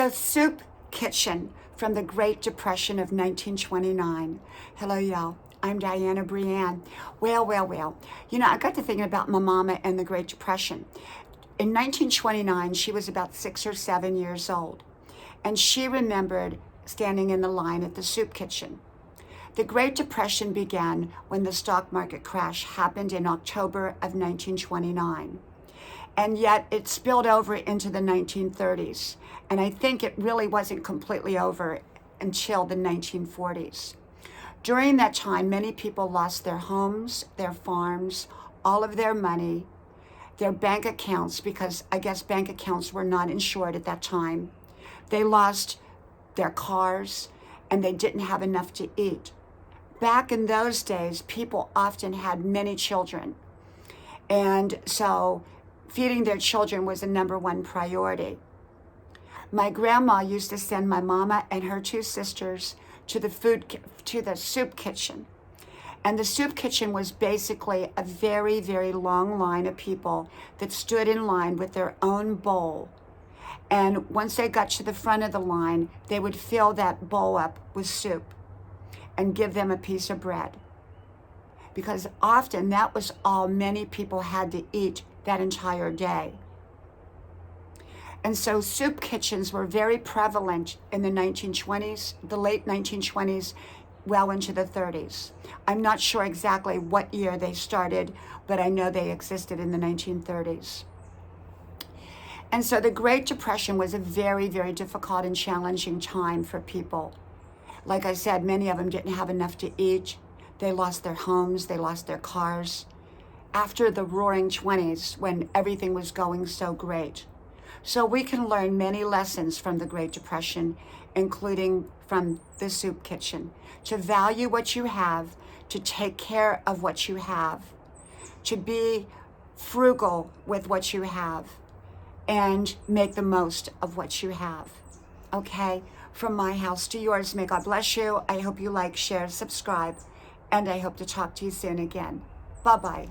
The soup kitchen from the Great Depression of 1929. Hello, y'all. I'm Diana Brienne. Well. I got to thinking about my mama and the Great Depression. In 1929, she was about 6 or 7 years old, and she remembered standing in the line at the soup kitchen. The Great Depression began when the stock market crash happened in October of 1929. And yet it spilled over into the 1930s. And I think it really wasn't completely over until the 1940s. During that time, many people lost their homes, their farms, all of their money, their bank accounts, because I guess bank accounts were not insured at that time. They lost their cars, and they didn't have enough to eat. Back in those days, people often had many children. And so feeding their children was the number one priority. My grandma used to send my mama and her 2 sisters to the soup kitchen. And the soup kitchen was basically a very, very long line of people that stood in line with their own bowl. And once they got to the front of the line, they would fill that bowl up with soup and give them a piece of bread. Because often that was all many people had to eat that entire day. And so soup kitchens were very prevalent in the 1920s, the late 1920s, well into the 30s. I'm not sure exactly what year they started, but I know they existed in the 1930s. And so the Great Depression was a very, very difficult and challenging time for people. Like I said, many of them didn't have enough to eat. They lost their homes, they lost their cars. After the Roaring 20s, when everything was going so great. So we can learn many lessons from the Great Depression, including from the soup kitchen, to value what you have, to take care of what you have, to be frugal with what you have, and make the most of what you have. Okay? From my house to yours, may God bless you. I hope you like, share, subscribe, and I hope to talk to you soon again. Bye-bye.